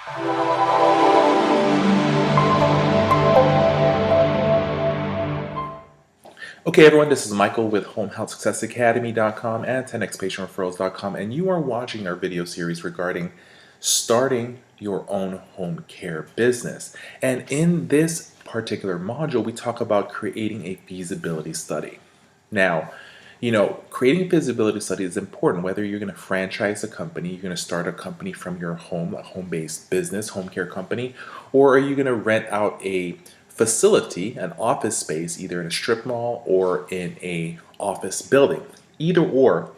Okay, everyone, this is Michael with HomeHealthSuccessAcademy.com and 10xPatientReferrals.com, and you are watching our video series regarding starting your own home care business. And in this particular module, we talk about creating a feasibility study. Now, creating a feasibility study is important, whether you're going to franchise a company, you're going to start a company from your home, a home-based business, home care company, or are you going to rent out a facility, an office space, either in a strip mall or in a office building. Either or,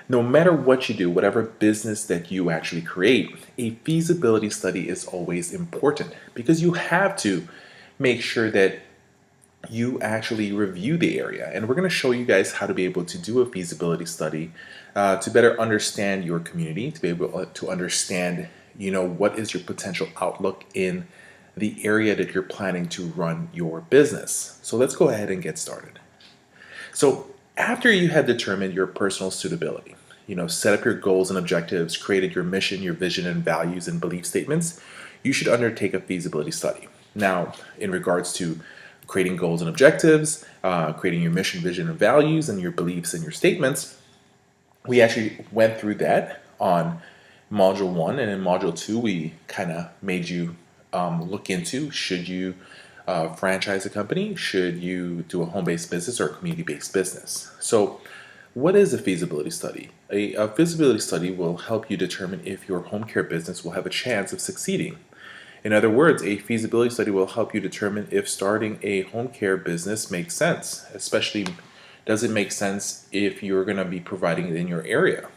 no matter what you do, whatever business that you actually create, a feasibility study is always important because you have to make sure that you actually review the area. And we're going to show you guys how to be able to do a feasibility study to better understand your community, to be able to understand, what is your potential outlook in the area that you're planning to run your business. So let's go ahead and get started. So after you had determined your personal suitability, set up your goals and objectives, created your mission, your vision and values and belief statements, you should undertake a feasibility study. Now, in regards to creating goals and objectives, creating your mission, vision and values and your beliefs and your statements, we actually went through that on module 1, and in module 2 we kind of made you look into, should you franchise a company, should you do a home-based business or a community-based business. So what is a feasibility study? A feasibility study will help you determine if your home care business will have a chance of succeeding. In other words, a feasibility study will help you determine if starting a home care business makes sense, especially does it make sense if you're going to be providing it in your area.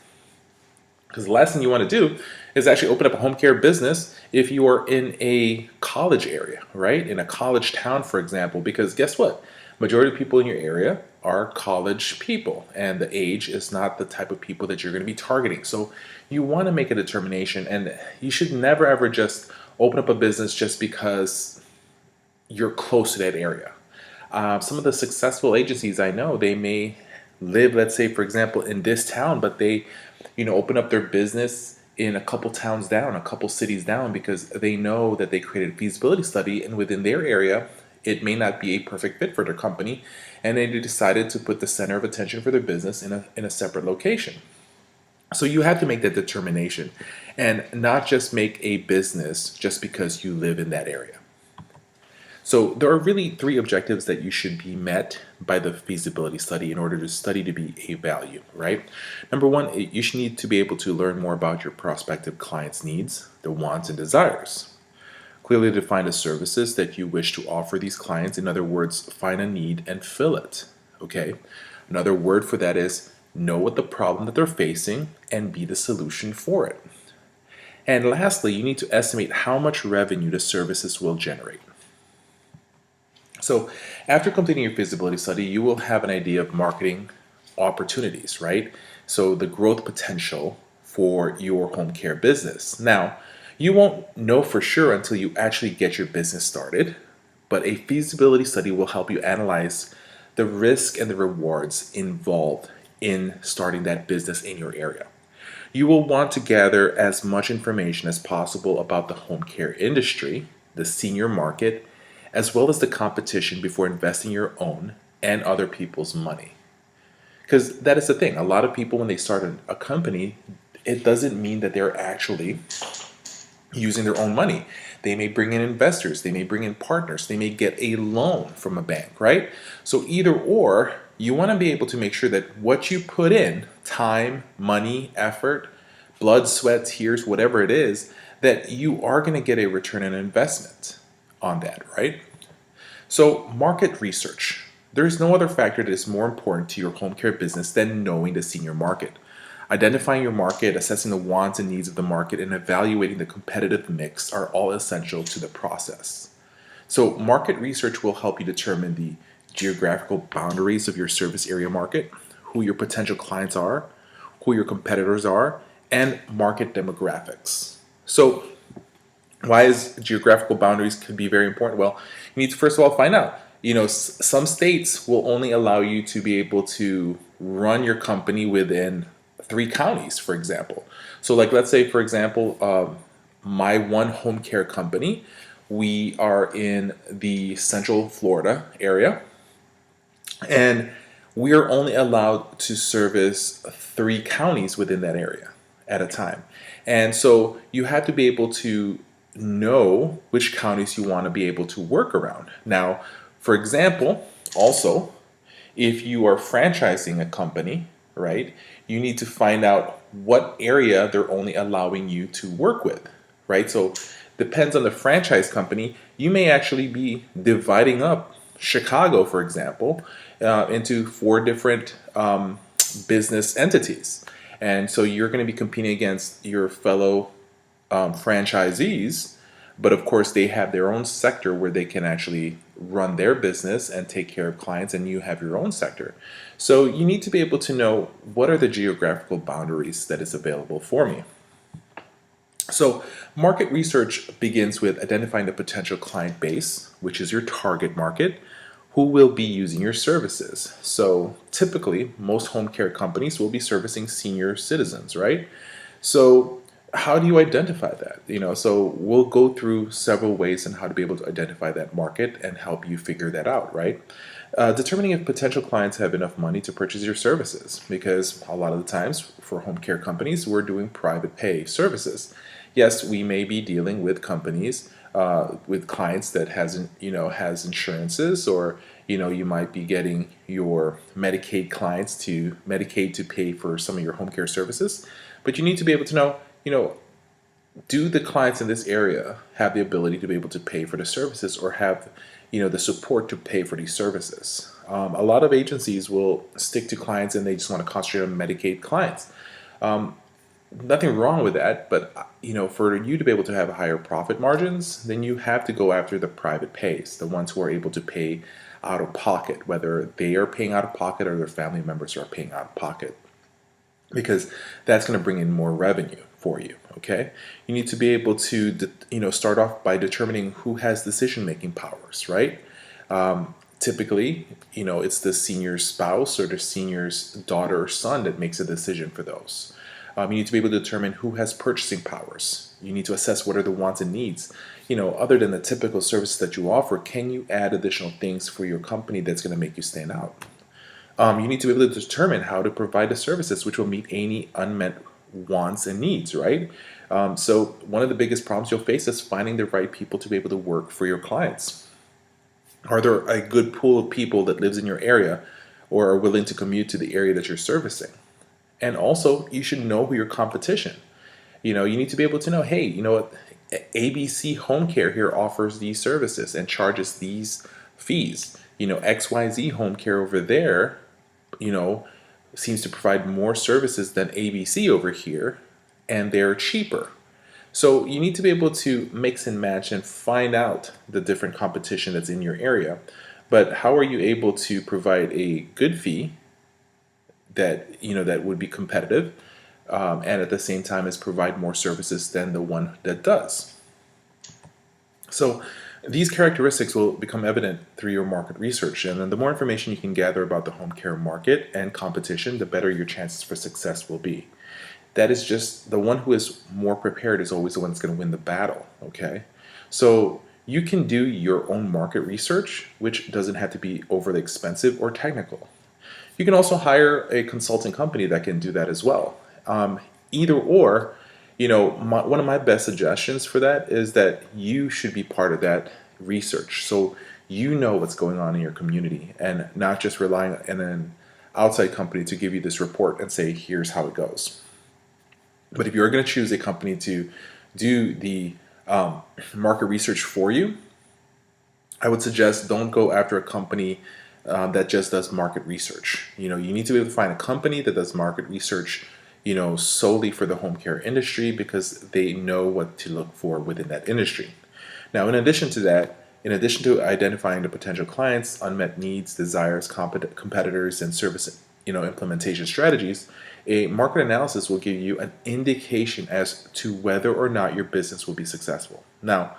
Because the last thing you want to do is actually open up a home care business if you are in a college area, right? In a college town, for example, because guess what? Majority of people in your area are college people, and the age is not the type of people that you're going to be targeting. So you want to make a determination, and you should never ever just open up a business just because you're close to that area. Some of the successful agencies I know, they may live, let's say, for example, in this town, but they open up their business in a couple towns down, a couple cities down, because they know that they created a feasibility study and within their area, it may not be a perfect fit for their company, and they decided to put the center of attention for their business in a separate location. So you have to make that determination and not just make a business just because you live in that area. So there are really 3 objectives that you should be met by the feasibility study in order to study to be a value, right? Number 1, you should need to be able to learn more about your prospective client's needs, their wants and desires. Clearly define the services that you wish to offer these clients. In other words, find a need and fill it, okay? Another word for that is know what the problem that they're facing and be the solution for it. And lastly, you need to estimate how much revenue the services will generate. So after completing your feasibility study, you will have an idea of marketing opportunities, right? So the growth potential for your home care business. Now, you won't know for sure until you actually get your business started, but a feasibility study will help you analyze the risk and the rewards involved in starting that business in your area. You will want to gather as much information as possible about the home care industry, the senior market, as well as the competition before investing your own and other people's money. Because that is the thing. A lot of people, when they start a company, it doesn't mean that they're actually using their own money. They may bring in investors, they may bring in partners, they may get a loan from a bank, right? So either or, you want to be able to make sure that what you put in, time, money, effort, blood, sweat, tears, whatever it is, that you are going to get a return on investment on that, right? So market research. There is no other factor that is more important to your home care business than knowing the senior market. Identifying your market, assessing the wants and needs of the market, and evaluating the competitive mix are all essential to the process. So market research will help you determine the geographical boundaries of your service area market, who your potential clients are, who your competitors are, and market demographics. So why is geographical boundaries could be very important? Well, you need to first of all find out, some states will only allow you to be able to run your company within 3 counties, for example. So like, let's say, for example, my one home care company, we are in the Central Florida area, and we are only allowed to service 3 counties within that area at a time. And so you have to be able to know which counties you want to be able to work around. Now, for example, also, if you are franchising a company, right, you need to find out what area they're only allowing you to work with, right? So depends on the franchise company. You may actually be dividing up Chicago, for example, into 4 different business entities. And so you're going to be competing against your fellow franchisees, but of course they have their own sector where they can actually run their business and take care of clients, and you have your own sector. So you need to be able to know what are the geographical boundaries that is available for me. So market research begins with identifying the potential client base, which is your target market, who will be using your services. So typically, most home care companies will be servicing senior citizens, right? So how do you identify that? So we'll go through several ways on how to be able to identify that market and help you figure that out, right? Determining if potential clients have enough money to purchase your services, because a lot of the times for home care companies, we're doing private pay services. Yes, we may be dealing with companies with clients that has insurances, or you might be getting your Medicaid to pay for some of your home care services, but you need to be able to know, do the clients in this area have the ability to be able to pay for the services, or have the support to pay for these services? A lot of agencies will stick to clients and they just want to concentrate on Medicaid clients. Nothing wrong with that, but for you to be able to have higher profit margins, then you have to go after the private pays, the ones who are able to pay out of pocket, whether they are paying out of pocket or their family members are paying out of pocket, because that's going to bring in more revenue for you. Okay, you need to be able to start off by determining who has decision-making powers, right? Typically, it's the senior's spouse or the senior's daughter or son that makes a decision for those. You need to be able to determine who has purchasing powers. You need to assess what are the wants and needs. Other than the typical services that you offer, can you add additional things for your company that's going to make you stand out? You need to be able to determine how to provide the services which will meet any unmet wants and needs, right? So one of the biggest problems you'll face is finding the right people to be able to work for your clients. Are there a good pool of people that lives in your area or are willing to commute to the area that you're servicing? And also, you should know who your competition. You need to be able to know, hey, what, ABC Home Care here offers these services and charges these fees. XYZ Home Care over there, seems to provide more services than ABC over here, and they're cheaper. So you need to be able to mix and match and find out the different competition that's in your area. But how are you able to provide a good fee that would be competitive, and at the same time as provide more services than the one that does? So these characteristics will become evident through your market research, and then the more information you can gather about the home care market and competition, the better your chances for success will be. That is just the one who is more prepared is always the one that's going to win the battle, okay? So you can do your own market research, which doesn't have to be overly expensive or technical. You can also hire a consulting company that can do that as well. Either or, one of my best suggestions for that is that you should be part of that research. So what's going on in your community and not just relying on an outside company to give you this report and say, here's how it goes. But if you're going to choose a company to do the market research for you, I would suggest don't go after a company that just does market research. You need to be able to find a company that does market research, solely for the home care industry, because they know what to look for within that industry. Now, in addition to identifying the potential clients, unmet needs, desires, competitors, and service, implementation strategies, a market analysis will give you an indication as to whether or not your business will be successful. Now,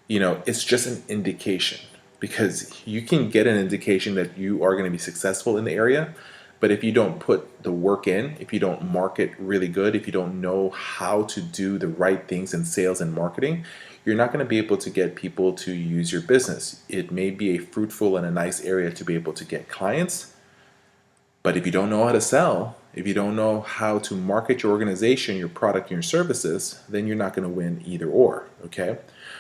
it's just an indication, because you can get an indication that you are going to be successful in the area, But if you don't put the work in, if you don't market really good, if you don't know how to do the right things in sales and marketing, you're not going to be able to get people to use your business. It may be a fruitful and a nice area to be able to get clients, but if you don't know how to sell, if you don't know how to market your organization, your product, and your services, then you're not going to win either or, okay?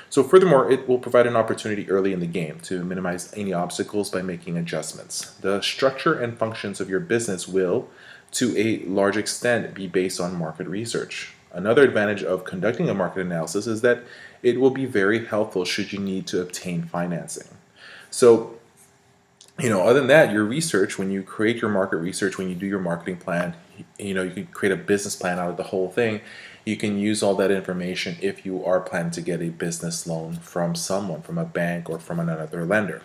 So furthermore, it will provide an opportunity early in the game to minimize any obstacles by making adjustments. The structure and functions of your business will, to a large extent, be based on market research. Another advantage of conducting a market analysis is that it will be very helpful should you need to obtain financing. So, other than that, your research, when you create your market research, when you do your marketing plan, you can create a business plan out of the whole thing. You can use all that information if you are planning to get a business loan from someone, from a bank or from another lender.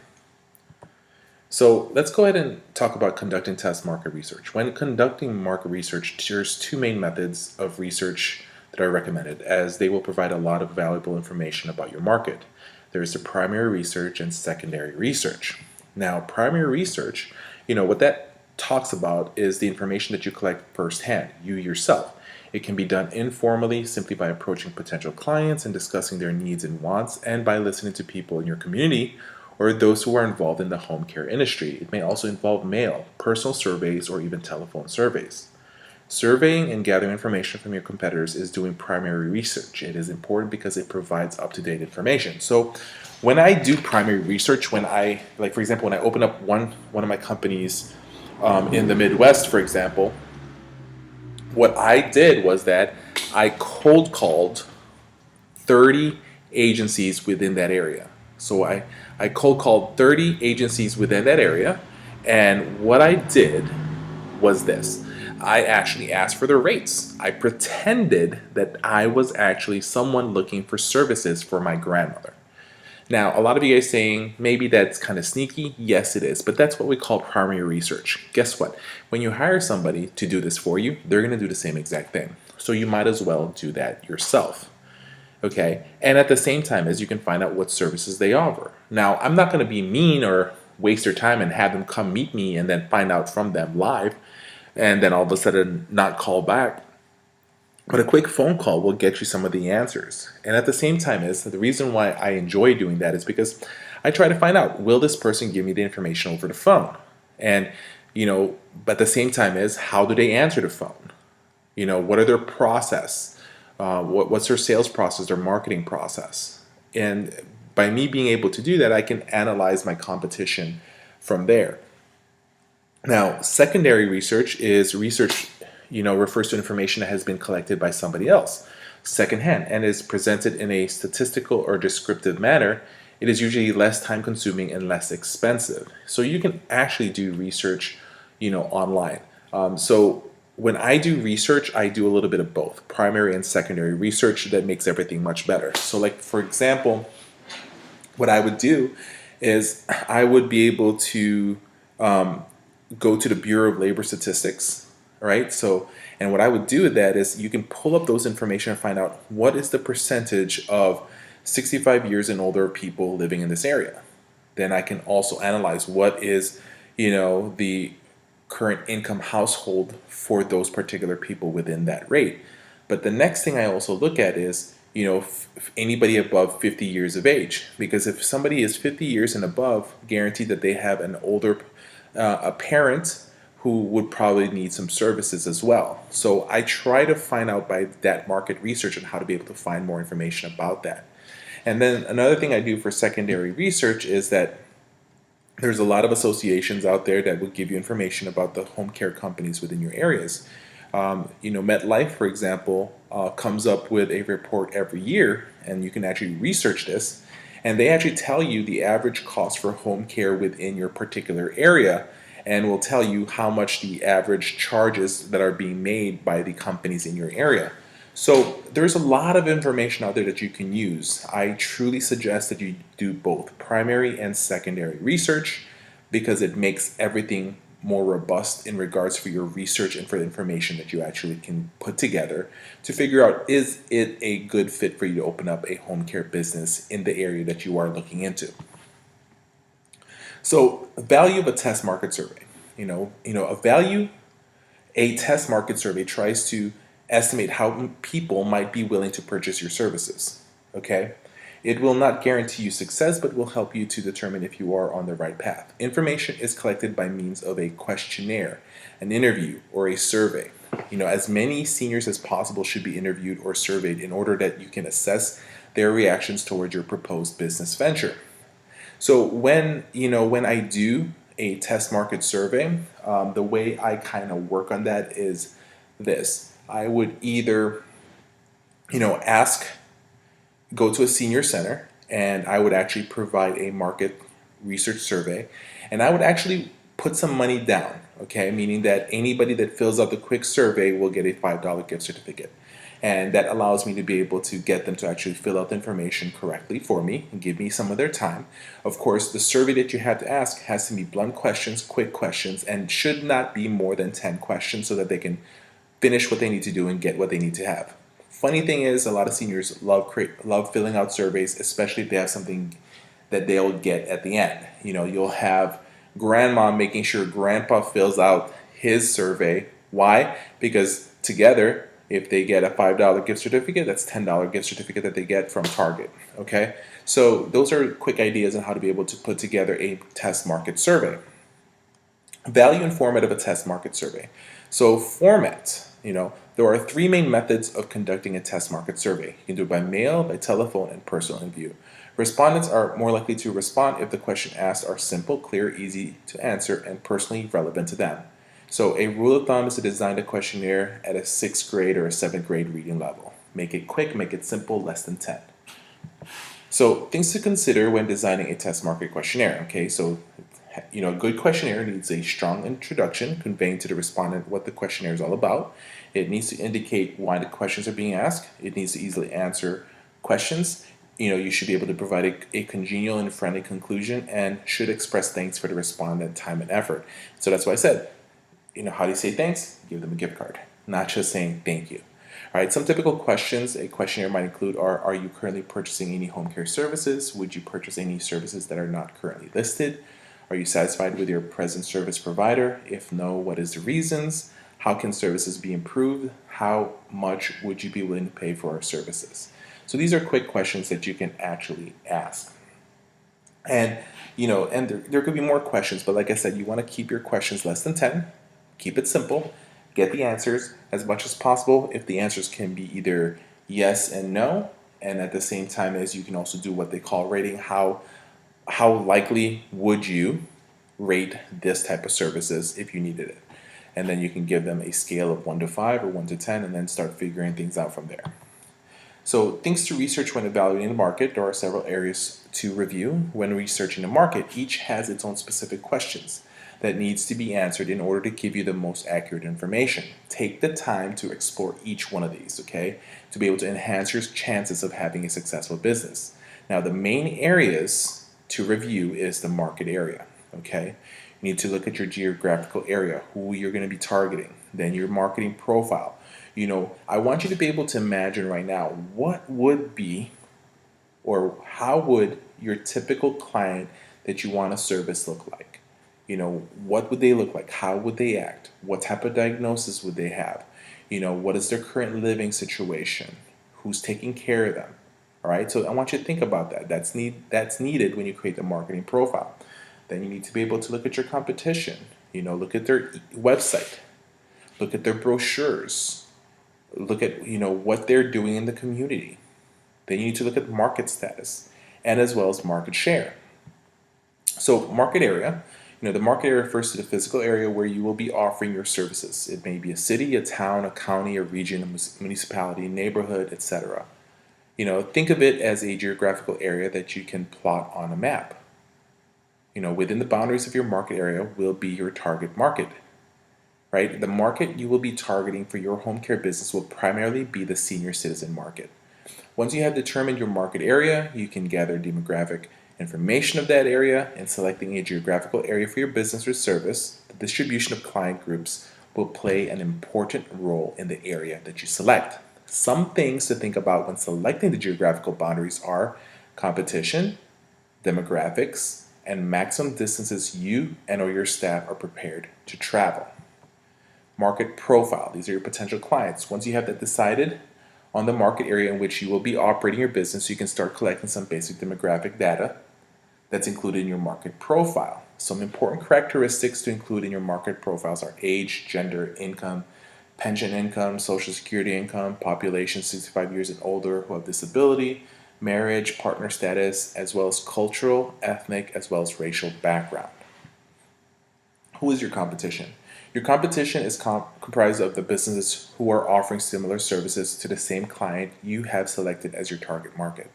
So let's go ahead and talk about conducting test market research. When conducting market research, there's two main methods of research that are recommended, as they will provide a lot of valuable information about your market. There's the primary research and secondary research. Now, primary research, what that talks about is the information that you collect firsthand, you yourself. It can be done informally, simply by approaching potential clients and discussing their needs and wants, and by listening to people in your community or those who are involved in the home care industry. It may also involve mail, personal surveys, or even telephone surveys. Surveying and gathering information from your competitors is doing primary research. It is important because it provides up-to-date information. So when I do primary research, for example, when I open up one of my companies in the Midwest, for example, what I did was that I cold called 30 agencies within that area. So I cold called 30 agencies within that area, and what I did was this. I actually asked for their rates. I pretended that I was actually someone looking for services for my grandmother. Now, a lot of you guys saying maybe that's kind of sneaky. Yes, it is, but that's what we call primary research. Guess what? When you hire somebody to do this for you, they're going to do the same exact thing. So you might as well do that yourself. Okay, and at the same time as you can find out what services they offer. Now, I'm not going to be mean or waste their time and have them come meet me and then find out from them live and then all of a sudden not call back. But a quick phone call will get you some of the answers. And at the same time the reason why I enjoy doing that is because I try to find out, will this person give me the information over the phone? And, but at the same time how do they answer the phone? What are their process? What's their sales process, their marketing process? And by me being able to do that, I can analyze my competition from there. Now, secondary research is research, refers to information that has been collected by somebody else, secondhand, and is presented in a statistical or descriptive manner. It is usually less time consuming and less expensive. So you can actually do research, online. So when I do research, I do a little bit of both, primary and secondary research that makes everything much better. So for example, what I would do is I would be able to go to the Bureau of Labor Statistics, right? So, and what I would do with that is you can pull up those information and find out what is the percentage of 65 years and older people living in this area. Then I can also analyze what is, the current income household for those particular people within that rate. But the next thing I also look at is, anybody above 50 years of age, because if somebody is 50 years and above, guaranteed that they have an older a parent who would probably need some services as well. So I try to find out by that market research and how to be able to find more information about that. And then another thing I do for secondary research is that there's a lot of associations out there that will give you information about the home care companies within your areas. MetLife, for example, comes up with a report every year, and you can actually research this, and they actually tell you the average cost for home care within your particular area, and will tell you how much the average charges that are being made by the companies in your area. So there's a lot of information out there that you can use. I truly suggest that you do both primary and secondary research because it makes everything more robust in regards for your research and for the information that you actually can put together to figure out, is it a good fit for you to open up a home care business in the area that you are looking into. So, value of a test market survey. A test market survey tries to estimate how people might be willing to purchase your services. Okay? It will not guarantee you success, but will help you to determine if you are on the right path. Information is collected by means of a questionnaire, an interview, or a survey. As many seniors as possible should be interviewed or surveyed in order that you can assess their reactions towards your proposed business venture. So when I do a test market survey, the way I kind of work on that is this. I would either, ask, go to a senior center, and I would actually provide a market research survey, and I would actually put some money down, okay? Meaning that anybody that fills out the quick survey will get a $5 gift certificate. And that allows me to be able to get them to actually fill out the information correctly for me and give me some of their time. Of course, the survey that you have to ask has to be blunt questions, quick questions, and should not be more than 10 questions so that they can finish what they need to do and get what they need to have. Funny thing is, a lot of seniors love filling out surveys, especially if they have something that they'll get at the end. You'll have grandma making sure grandpa fills out his survey. Why? Because together, if they get a $5 gift certificate, that's $10 gift certificate that they get from Target. Okay, so those are quick ideas on how to be able to put together a test market survey. Value and format of a test market survey. So format, there are three main methods of conducting a test market survey. You can do it by mail, by telephone, and personal interview. Respondents are more likely to respond if the questions asked are simple, clear, easy to answer, and personally relevant to them. So a rule of thumb is to design a questionnaire at a 6th grade or a 7th grade reading level. Make it quick, make it simple, less than 10. So things to consider when designing a test market questionnaire. Okay, so a good questionnaire needs a strong introduction conveying to the respondent what the questionnaire is all about. It needs to indicate why the questions are being asked. It needs to easily answer questions. You should be able to provide a congenial and friendly conclusion and should express thanks for the respondent time and effort. So that's why I said, how do you say thanks? Give them a gift card, not just saying thank you. All right, some typical questions a questionnaire might include are you currently purchasing any home care services? Would you purchase any services that are not currently listed? Are you satisfied with your present service provider? If no, what is the reasons? How can services be improved? How much would you be willing to pay for our services? So these are quick questions that you can actually ask. And there could be more questions, but like I said, you want to keep your questions less than 10. Keep it simple. Get the answers as much as possible. If the answers can be either yes and no, and at the same time as you can also do what they call rating, how likely would you rate this type of services if you needed it? And then you can give them a scale of 1 to 5 or 1 to 10 and then start figuring things out from there. So things to research when evaluating the market. There are several areas to review when researching the market. Each has its own specific questions that needs to be answered in order to give you the most accurate information. Take the time to explore each one of these, okay, to be able to enhance your chances of having a successful business. Now, the main areas to review is the market area, okay? You need to look at your geographical area, who you're going to be targeting, then your marketing profile. I want you to be able to imagine right now what would be or how would your typical client that you want to service look like? What would they look like? How would they act? What type of diagnosis would they have? What is their current living situation? Who's taking care of them? All right, so I want you to think about that. That's needed when you create the marketing profile. Then you need to be able to look at your competition. Look at their website. Look at their brochures. Look at what they're doing in the community. Then you need to look at market status and as well as market share. So market area, the market area refers to the physical area where you will be offering your services. It may be a city, a town, a county, a region, a municipality, neighborhood, etc. Think of it as a geographical area that you can plot on a map. Within the boundaries of your market area will be your target market. Right? The market you will be targeting for your home care business will primarily be the senior citizen market. Once you have determined your market area, you can gather demographic information of that area. And selecting a geographical area for your business or service, the distribution of client groups will play an important role in the area that you select. Some things to think about when selecting the geographical boundaries are competition, demographics, and maximum distances you and or your staff are prepared to travel. Market profile. These are your potential clients. Once you have that decided on the market area in which you will be operating your business, you can start collecting some basic demographic data that's included in your market profile. Some important characteristics to include in your market profiles are age, gender, income, pension income, social security income, population 65 years and older who have disability, marriage, partner status, as well as cultural, ethnic, as well as racial background. Who is your competition? Your competition is comprised of the businesses who are offering similar services to the same client you have selected as your target market.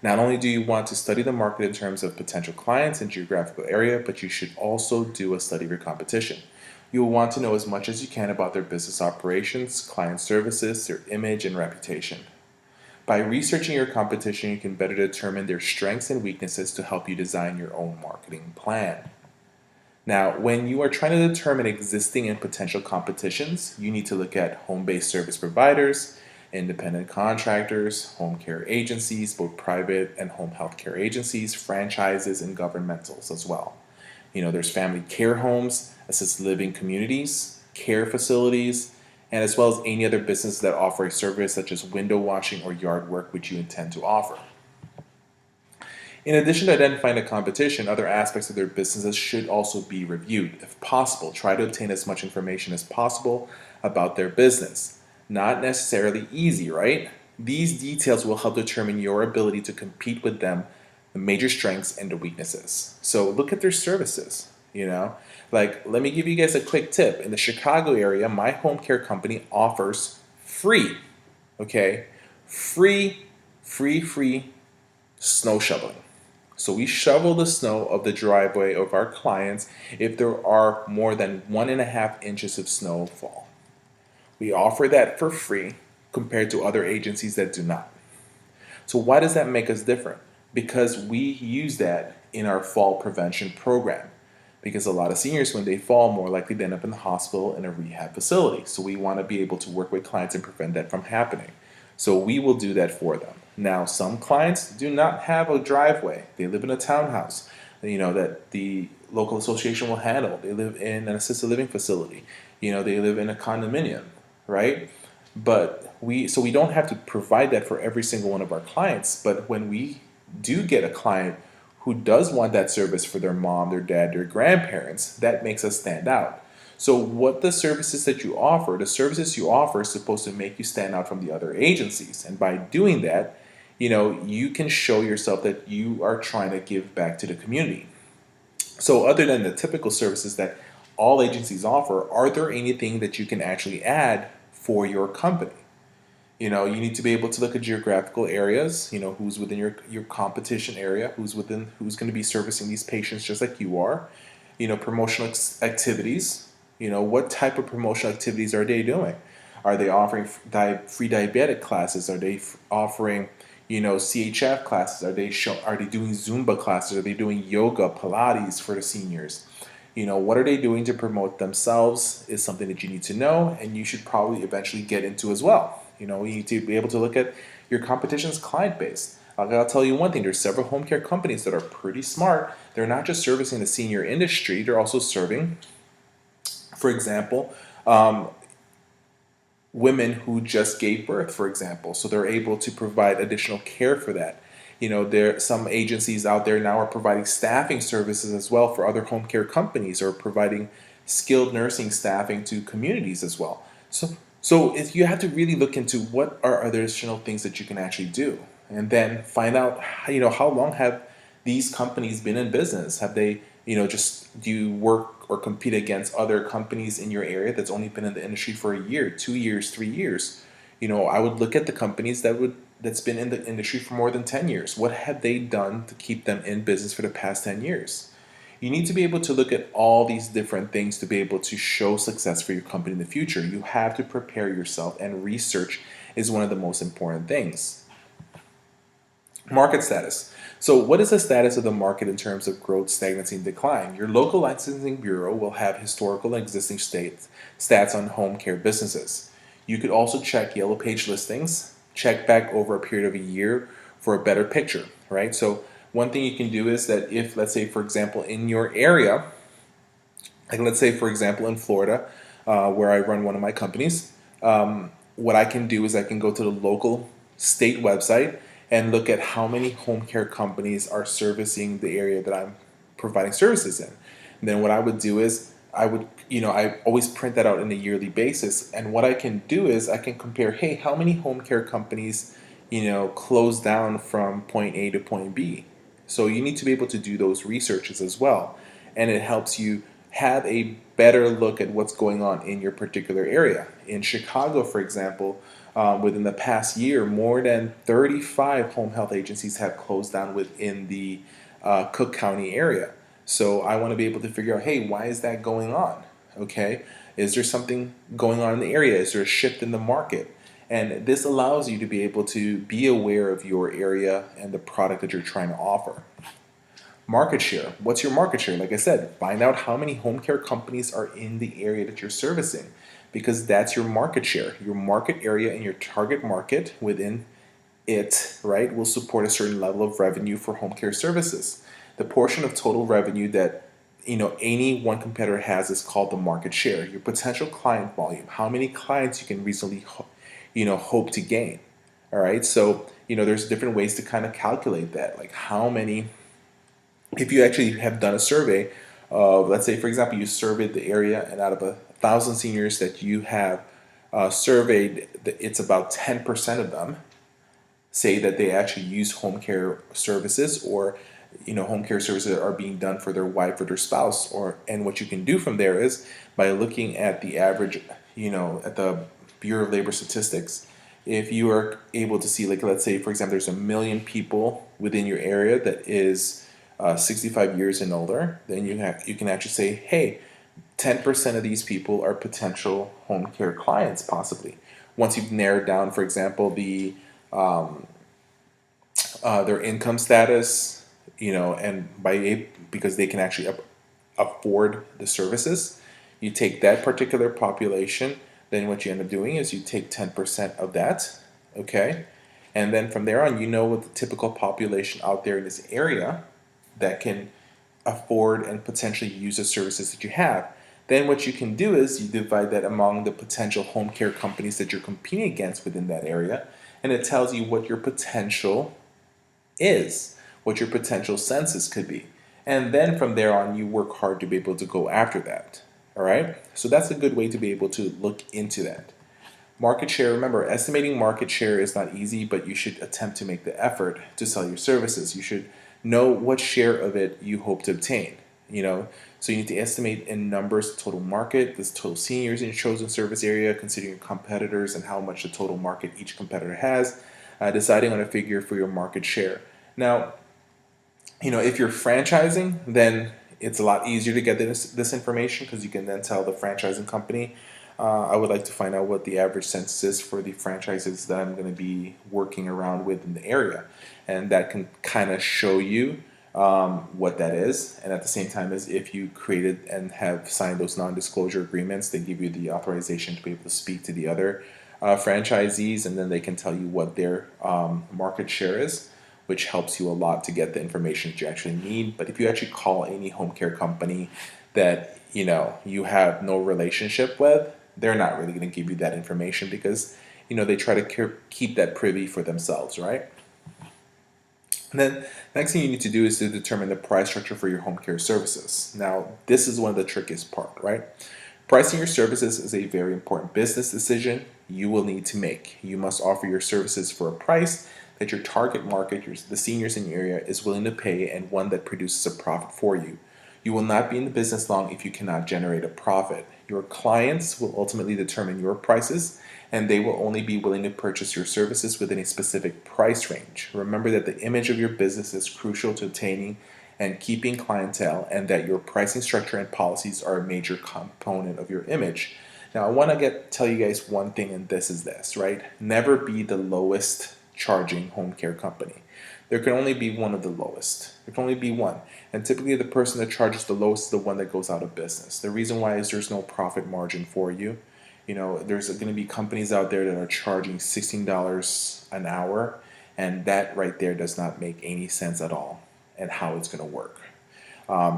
Not only do you want to study the market in terms of potential clients and geographical area, but you should also do a study of your competition. You will want to know as much as you can about their business operations, client services, their image, and reputation. By researching your competition, you can better determine their strengths and weaknesses to help you design your own marketing plan. Now, when you are trying to determine existing and potential competitions, you need to look at home-based service providers, independent contractors, home care agencies, both private and home health care agencies, franchises, and governmentals as well. There's family care homes, assisted living communities, care facilities, and as well as any other business that offer a service such as window washing or yard work which you intend to offer. In addition to identifying the competition, other aspects of their businesses should also be reviewed. If possible, try to obtain as much information as possible about their business. Not necessarily easy, right? These details will help determine your ability to compete with them, the major strengths and the weaknesses. So look at their services, Let me give you guys a quick tip. In the Chicago area, my home care company offers free, okay? Free snow shoveling. So we shovel the snow of the driveway of our clients if there are more than 1.5 inches of snowfall. We offer that for free compared to other agencies that do not. So why does that make us different? Because we use that in our fall prevention program. Because a lot of seniors, when they fall, more likely to end up in the hospital in a rehab facility. So we want to be able to work with clients and prevent that from happening. So we will do that for them. Now, some clients do not have a driveway. They live in a townhouse, that the local association will handle. They live in an assisted living facility. They live in a condominium, right? But we don't have to provide that for every single one of our clients. But when we do get a client who does want that service for their mom, their dad, their grandparents, that makes us stand out. So what the services you offer is supposed to make you stand out from the other agencies. And by doing that, you can show yourself that you are trying to give back to the community. So other than the typical services that all agencies offer, are there anything that you can actually add for your company? You need to be able to look at geographical areas, who's within your competition area, who's going to be servicing these patients just like you are, promotional activities, what type of promotional activities are they doing? Are they offering free diabetic classes? Are they offering, CHF classes? Are they doing Zumba classes? Are they doing yoga, Pilates for the seniors? What are they doing to promote themselves is something that you need to know, and you should probably eventually get into as well. You need to be able to look at your competition's client base. I'll tell you one thing, there's several home care companies that are pretty smart. They're not just servicing the senior industry, they're also serving, for example, women who just gave birth, for example. So they're able to provide additional care for that. Some agencies out there now are providing staffing services as well for other home care companies, or providing skilled nursing staffing to communities as well. So if you have to really look into what are additional things that you can actually do, and then find out, how long have these companies been in business? Have they, do you work or compete against other companies in your area that's only been in the industry for a year, 2 years, 3 years? I would look at the companies that's been in the industry for more than 10 years. What have they done to keep them in business for the past 10 years? You need to be able to look at all these different things to be able to show success for your company in the future. You have to prepare yourself, and research is one of the most important things. Market status. So what is the status of the market in terms of growth, stagnancy, and decline? Your local licensing bureau will have historical and existing stats on home care businesses. You could also check Yellow Page listings, check back over a period of a year for a better picture, right? So One thing you can do is that if, let's say, for example, in your area, like let's say, for example, in Florida, where I run one of my companies, what I can do is I can go to the local state website and look at how many home care companies are servicing the area that I'm providing services in. And then what I would do is I always print that out on a yearly basis. And what I can do is I can compare, hey, how many home care companies, closed down from point A to point B. So you need to be able to do those researches as well. And it helps you have a better look at what's going on in your particular area. In Chicago, for example, within the past year, more than 35 home health agencies have closed down within the Cook County area. So I want to be able to figure out, hey, why is that going on? Okay, is there something going on in the area? Is there a shift in the market? And this allows you to be able to be aware of your area and the product that you're trying to offer. Market share. What's your market share? Like I said, find out how many home care companies are in the area that you're servicing, because that's your market share. Your market area and your target market within it, right, will support a certain level of revenue for home care services. The portion of total revenue that any one competitor has is called the market share. Your potential client volume, how many clients you can reasonably hope to gain. All right, so there's different ways to kind of calculate that, like how many. If you actually have done a survey of, let's say, for example, you surveyed the area, and out of 1,000 seniors that you have surveyed, it's about 10% of them say that they actually use home care services, or home care services are being done for their wife or their spouse. And what you can do from there is by looking at the average, at the Bureau of Labor Statistics. If you are able to see, like, let's say, for example, there's 1 million people within your area that is 65 years and older, then you can actually say, hey, 10% of these people are potential home care clients, possibly. Once you've narrowed down, for example, their income status, and because they can actually afford the services, you take that particular population. Then what you end up doing is you take 10% of that, okay, and then from there on, what the typical population out there in this area that can afford and potentially use the services that you have. Then what you can do is you divide that among the potential home care companies that you're competing against within that area, and it tells you what your potential is, what your potential census could be. And then from there on, you work hard to be able to go after that. All right? So that's a good way to be able to look into that. Market share, remember, estimating market share is not easy, but you should attempt to make the effort to sell your services. You should know what share of it you hope to obtain. So you need to estimate in numbers the total market, the total seniors in your chosen service area, considering your competitors and how much the total market each competitor has, deciding on a figure for your market share. Now, if you're franchising, then it's a lot easier to get this information, because you can then tell the franchising company, I would like to find out what the average census is for the franchises that I'm going to be working around with in the area. And that can kind of show you what that is. And at the same time, as if you created and have signed those non-disclosure agreements, they give you the authorization to be able to speak to the other franchisees, and then they can tell you what their market share is, which helps you a lot to get the information that you actually need. But if you actually call any home care company that you have no relationship with, they're not really going to give you that information, because they try to keep that privy for themselves, right? And then next thing you need to do is to determine the price structure for your home care services. Now, this is one of the trickiest part, right? Pricing your services is a very important business decision you will need to make. You must offer your services for a price that your target market, the seniors in your area, is willing to pay, and one that produces a profit for you. You will not be in the business long if you cannot generate a profit. Your clients will ultimately determine your prices, and they will only be willing to purchase your services within a specific price range. Remember that the image of your business is crucial to obtaining and keeping clientele, and that your pricing structure and policies are a major component of your image. Now, I want to tell you guys one thing, and this is this, right? Never be the lowest charging home care company. There can only be one of the lowest. There can only be one. And typically the person that charges the lowest is the one that goes out of business. The reason why is there's no profit margin for you. There's going to be companies out there that are charging $16 an hour, and that right there does not make any sense at all. and how it's going to work.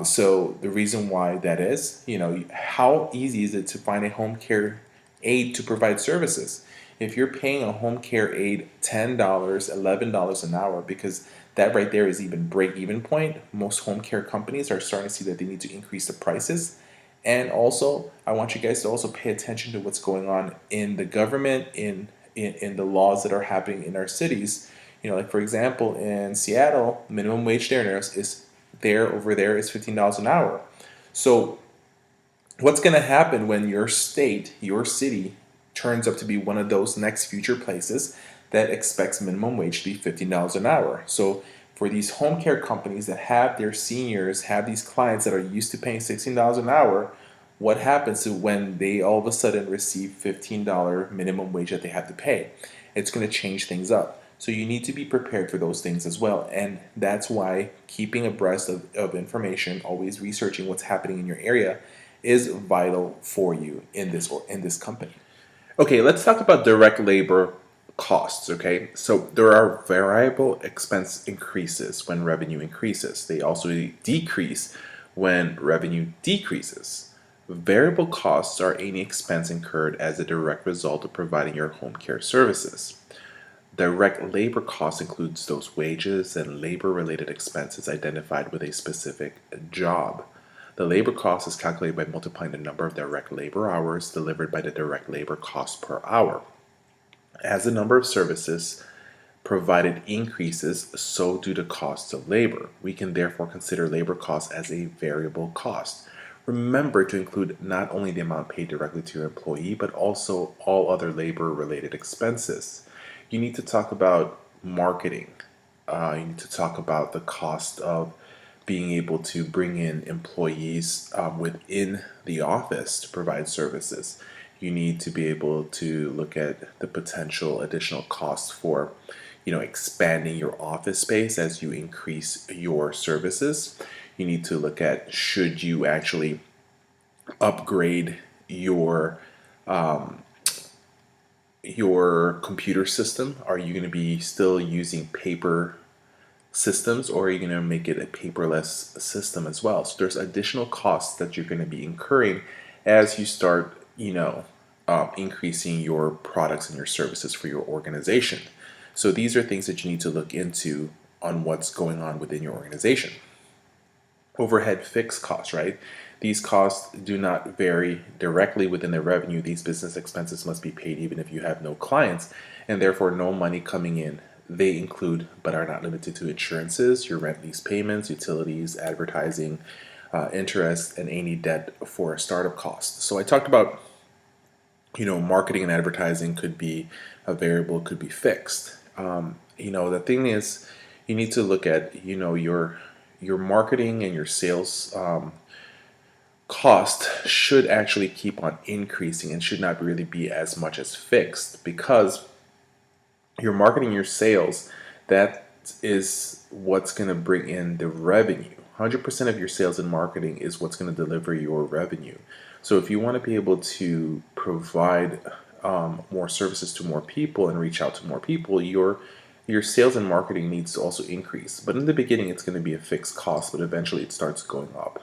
So the reason why that is, how easy is it to find a home care aide to provide services? If you're paying a home care aide $10, $11 an hour, because that right there is even break-even point, most home care companies are starting to see that they need to increase the prices. And also, I want you guys to also pay attention to what's going on in the government, in the laws that are happening in our cities. Like for example, in Seattle, minimum wage there over there is $15 an hour. So what's going to happen when your state, your city, turns up to be one of those next future places that expects minimum wage to be $15 an hour? So for these home care companies that have their seniors, have these clients that are used to paying $16 an hour, what happens to when they all of a sudden receive $15 minimum wage that they have to pay? It's going to change things up. So you need to be prepared for those things as well. And that's why keeping abreast of information, always researching what's happening in your area, is vital for you in this company. Okay, let's talk about direct labor costs. Okay, so there are variable expense increases when revenue increases. They also decrease when revenue decreases. Variable costs are any expense incurred as a direct result of providing your home care services. Direct labor costs includes those wages and labor-related expenses identified with a specific job. The labor cost is calculated by multiplying the number of direct labor hours delivered by the direct labor cost per hour. As the number of services provided increases, so do the costs of labor. We can therefore consider labor costs as a variable cost. Remember to include not only the amount paid directly to your employee, but also all other labor-related expenses. You need to talk about marketing. You need to talk about the cost of being able to bring in employees within the office to provide services. You need to be able to look at the potential additional costs for, expanding your office space as you increase your services. You need to look at, should you actually upgrade your computer system? Are you going to be still using paper systems, or are you going to make it a paperless system as well? So there's additional costs that you're going to be incurring as you start, increasing your products and your services for your organization. So these are things that you need to look into on what's going on within your organization. Overhead fixed costs, right? These costs do not vary directly within the revenue. These business expenses must be paid even if you have no clients, and therefore no money coming in. They include, but are not limited to, insurances, your rent lease payments, utilities, advertising, interest, and any debt for a startup cost. So I talked about, marketing and advertising could be a variable, could be fixed. The thing is, you need to look at, your marketing and your sales cost should actually keep on increasing and should not really be as much as fixed, because your marketing, your sales, that is what's going to bring in the revenue. 100% of your sales and marketing is what's going to deliver your revenue. So if you want to be able to provide more services to more people and reach out to more people, your sales and marketing needs to also increase. But in the beginning, it's going to be a fixed cost, but eventually it starts going up.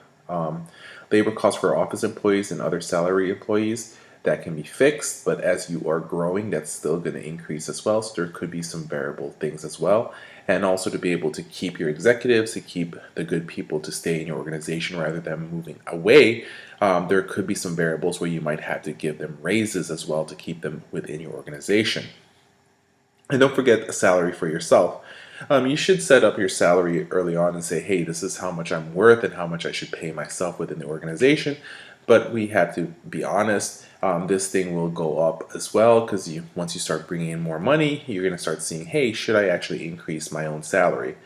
Labor costs for office employees and other salary employees, that can be fixed, but as you are growing, that's still going to increase as well. So there could be some variable things as well. And also to be able to keep your executives, to keep the good people to stay in your organization rather than moving away, there could be some variables where you might have to give them raises as well to keep them within your organization. And don't forget a salary for yourself. You should set up your salary early on and say, hey, this is how much I'm worth and how much I should pay myself within the organization. But we have to be honest, this thing will go up as well, because once you start bringing in more money, you're going to start seeing, hey, should I actually increase my own salary?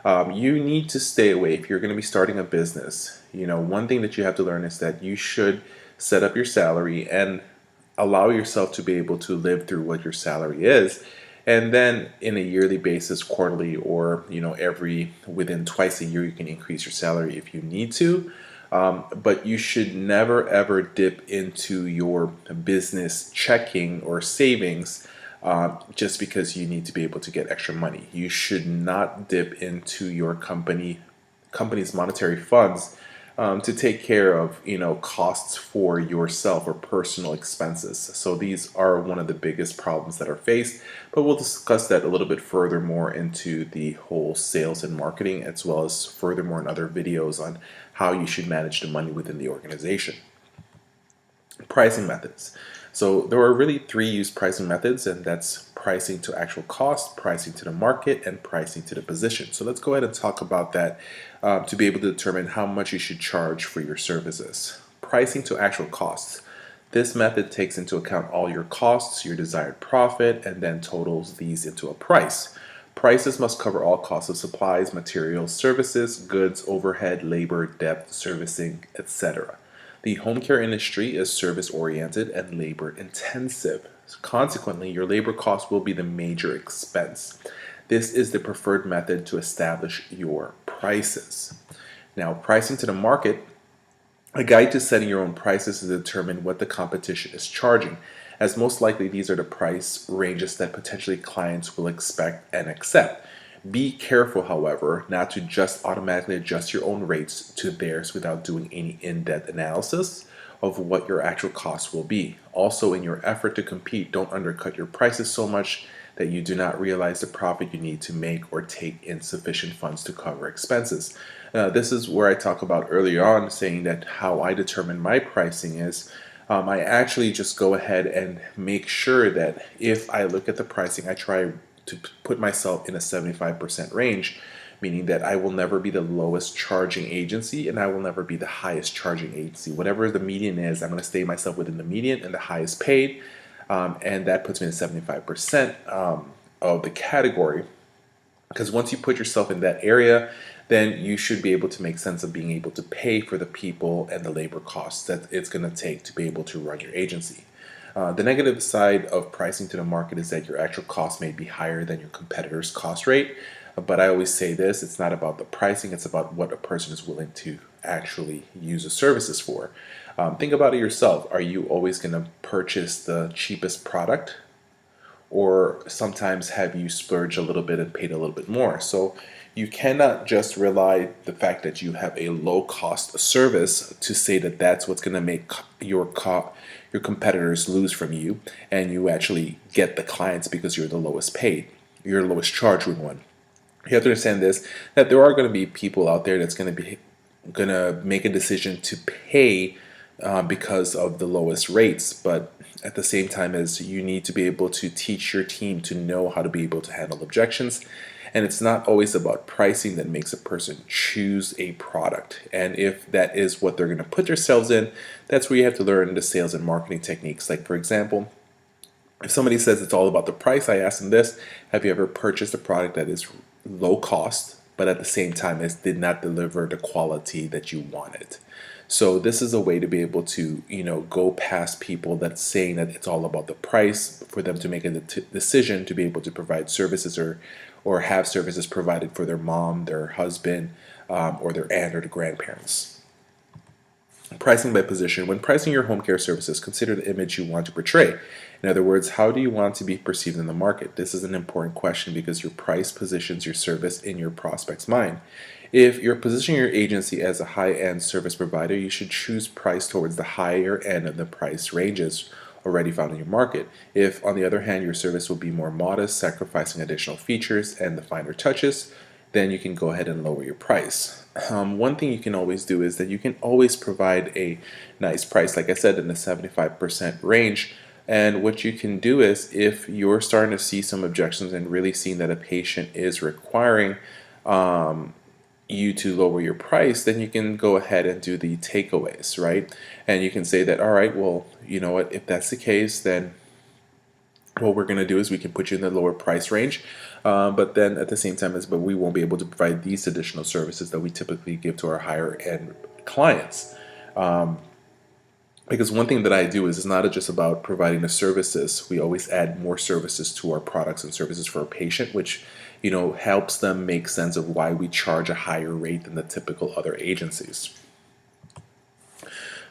You need to stay away. If you're going to be starting a business, one thing that you have to learn is that you should set up your salary and allow yourself to be able to live through what your salary is. And then in a yearly basis, quarterly, or within twice a year, you can increase your salary if you need to. But you should never ever dip into your business checking or savings just because you need to be able to get extra money. You should not dip into your company company's monetary funds to take care of, costs for yourself or personal expenses. So these are one of the biggest problems that are faced, but we'll discuss that a little bit further more into the whole sales and marketing, as well as furthermore in other videos on how you should manage the money within the organization. Pricing methods. So there are really three used pricing methods, and that's pricing to actual cost, pricing to the market, and pricing to the position. So let's go ahead and talk about that to be able to determine how much you should charge for your services. Pricing to actual costs. This method takes into account all your costs, your desired profit, and then totals these into a price. Prices must cover all costs of supplies, materials, services, goods, overhead, labor, debt, servicing, etc. The home care industry is service-oriented and labor-intensive. Consequently, your labor cost will be the major expense. This is the preferred method to establish your prices. Now, pricing to the market. A guide to setting your own prices to determine what the competition is charging, as most likely these are the price ranges that potentially clients will expect and accept. Be careful, however, not to just automatically adjust your own rates to theirs without doing any in-depth analysis of what your actual costs will be. Also, in your effort to compete, don't undercut your prices so much that you do not realize the profit you need to make or take in sufficient funds to cover expenses. This is where I talk about earlier on, saying that how I determine my pricing is I actually just go ahead and make sure that if I look at the pricing, I try to put myself in a 75% range, meaning that I will never be the lowest charging agency and I will never be the highest charging agency. Whatever the median is, I'm going to stay myself within the median and the highest paid, and that puts me in 75% of the category. Because once you put yourself in that area, then you should be able to make sense of being able to pay for the people and the labor costs that it's going to take to be able to run your agency. The negative side of pricing to the market is that your actual cost may be higher than your competitor's cost rate. But I always say this, it's not about the pricing, it's about what a person is willing to actually use the services for. Think about it yourself. Are you always going to purchase the cheapest product? Or sometimes have you splurged a little bit and paid a little bit more? So you cannot just rely the fact that you have a low cost service to say that that's what's going to make your competitors lose from you, and you actually get the clients because you're the lowest paid, you're the lowest charging one. You have to understand this, that there are going to be people out there that's going to make a decision to pay because of the lowest rates, but at the same time as you need to be able to teach your team to know how to be able to handle objections. And it's not always about pricing that makes a person choose a product. And if that is what they're going to put themselves in, that's where you have to learn the sales and marketing techniques. Like, for example, if somebody says it's all about the price, I ask them this: have you ever purchased a product that is low cost, but at the same time it did not deliver the quality that you wanted? So this is a way to be able to, go past people that's saying that it's all about the price, for them to make a decision to be able to provide services or have services provided for their mom, their husband, or their aunt or the grandparents. Pricing by position. When pricing your home care services, consider the image you want to portray. In other words, how do you want to be perceived in the market? This is an important question because your price positions your service in your prospect's mind. If you're positioning your agency as a high-end service provider, you should choose price towards the higher end of the price ranges already found in your market. If, on the other hand, your service will be more modest, sacrificing additional features and the finer touches, then you can go ahead and lower your price. One thing you can always do is that you can always provide a nice price, like I said, in the 75% range. And what you can do is, if you're starting to see some objections and really seeing that a patient is requiring you to lower your price, then you can go ahead and do the takeaways, right? And you can say that, all right, well, you know what, if that's the case, then what we're going to do is we can put you in the lower price range, but then at the same time, but we won't be able to provide these additional services that we typically give to our higher end clients. Because one thing that I do is it's not just about providing the services. We always add more services to our products and services for a patient, which helps them make sense of why we charge a higher rate than the typical other agencies.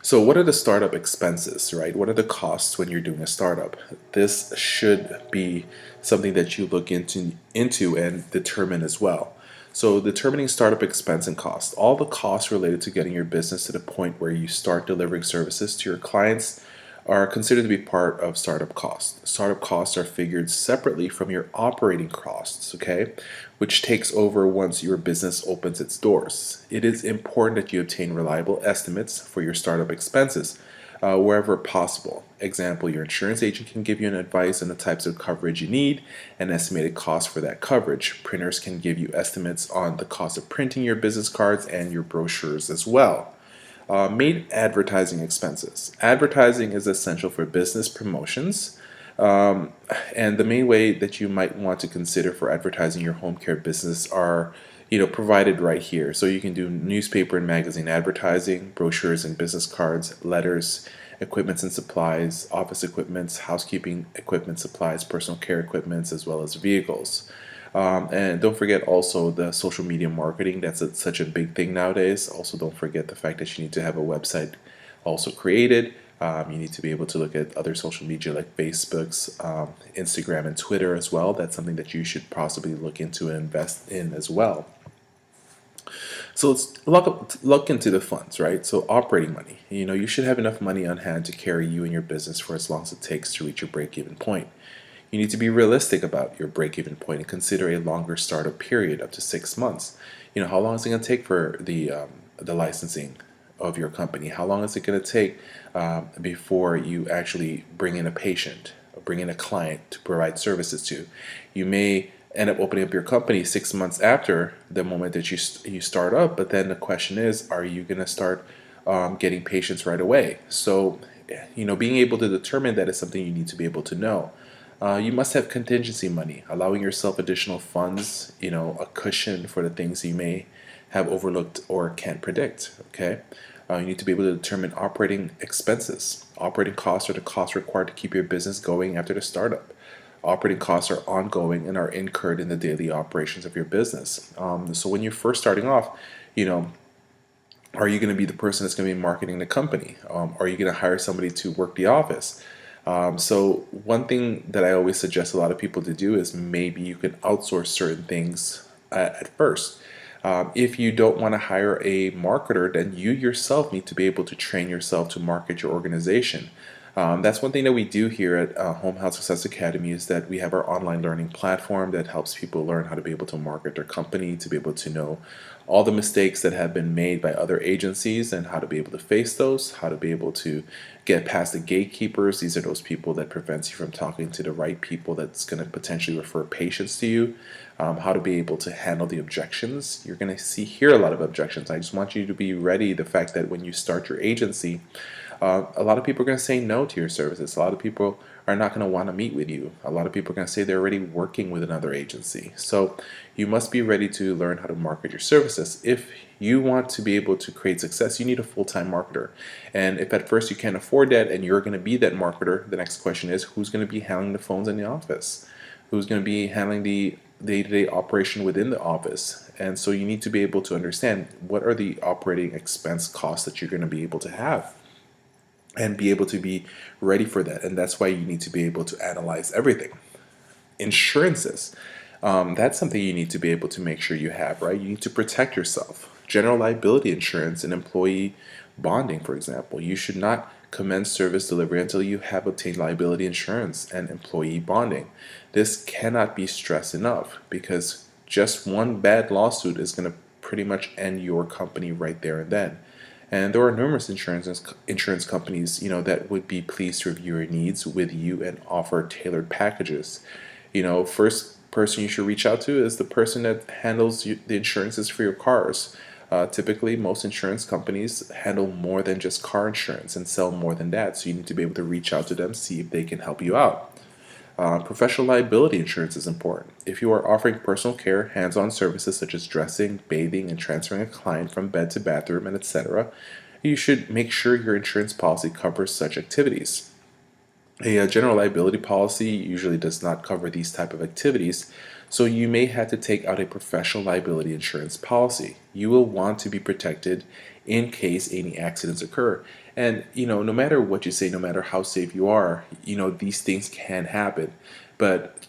So what are the startup expenses, right? What are the costs when you're doing a startup? This should be something that you look into and determine as well. So determining startup expense and cost. All the costs related to getting your business to the point where you start delivering services to your clients are considered to be part of startup costs. Startup costs are figured separately from your operating costs, okay, which takes over once your business opens its doors. It is important that you obtain reliable estimates for your startup expenses wherever possible. Example, your insurance agent can give you an advice on the types of coverage you need and estimated cost for that coverage. Printers can give you estimates on the cost of printing your business cards and your brochures as well. Made advertising expenses. Advertising is essential for business promotions. And the main way that you might want to consider for advertising your home care business are provided right here. So you can do newspaper and magazine advertising, brochures and business cards, letters, equipments and supplies, office equipments, housekeeping equipment supplies, personal care equipments, as well as vehicles. And don't forget also the social media marketing. That's such a big thing nowadays. Also, don't forget the fact that you need to have a website also created. You need to be able to look at other social media like Facebook's, Instagram, and Twitter as well. That's something that you should possibly look into and invest in as well. So let's look into the funds, right? So operating money. You should have enough money on hand to carry you and your business for as long as it takes to reach your break-even point. You need to be realistic about your break-even point and consider a longer startup period, up to 6 months. How long is it going to take for the licensing of your company? How long is it going to take before you actually bring in a patient, or bring in a client to provide services to? You may end up opening up your company 6 months after the moment that you start up, but then the question is, are you going to start getting patients right away? So, being able to determine that is something you need to be able to know. You must have contingency money, allowing yourself additional funds, a cushion for the things you may have overlooked or can't predict, okay? You need to be able to determine operating expenses. Operating costs are the costs required to keep your business going after the startup. Operating costs are ongoing and are incurred in the daily operations of your business. So when you're first starting off, are you going to be the person that's going to be marketing the company? Are you going to hire somebody to work the office? So one thing that I always suggest a lot of people to do is maybe you can outsource certain things at first. If you don't want to hire a marketer, then you yourself need to be able to train yourself to market your organization. That's one thing that we do here at Home Health Success Academy, is that we have our online learning platform that helps people learn how to be able to market their company, to be able to know all the mistakes that have been made by other agencies and how to be able to face those, how to be able to get past the gatekeepers. These are those people that prevents you from talking to the right people that's going to potentially refer patients to you. How to be able to handle the objections. You're going to hear a lot of objections. I just want you to be ready. The fact that when you start your agency, a lot of people are going to say no to your services. A lot of people are not going to want to meet with you. A lot of people are going to say they're already working with another agency. So you must be ready to learn how to market your services. If you want to be able to create success, you need a full-time marketer. And if at first you can't afford that and you're going to be that marketer, the next question is, who's going to be handling the phones in the office? Who's going to be handling the day-to-day operation within the office? And so you need to be able to understand what are the operating expense costs that you're going to be able to have, and be able to be ready for that. And that's why you need to be able to analyze everything. Insurances, that's something you need to be able to make sure you have, right? You need to protect yourself. General liability insurance and employee bonding, for example. You should not commence service delivery until you have obtained liability insurance and employee bonding. This cannot be stressed enough, because just one bad lawsuit is going to pretty much end your company right there and then. And there are numerous insurance companies, that would be pleased to review your needs with you and offer tailored packages. First person you should reach out to is the person that handles the insurances for your cars. Typically, most insurance companies handle more than just car insurance and sell more than that. So you need to be able to reach out to them, see if they can help you out. Professional liability insurance is important. If you are offering personal care, hands-on services such as dressing, bathing, and transferring a client from bed to bathroom, and etc., you should make sure your insurance policy covers such activities. A general liability policy usually does not cover these type of activities, so you may have to take out a professional liability insurance policy. You will want to be protected in case any accidents occur. And no matter what you say, no matter how safe you are, these things can happen. But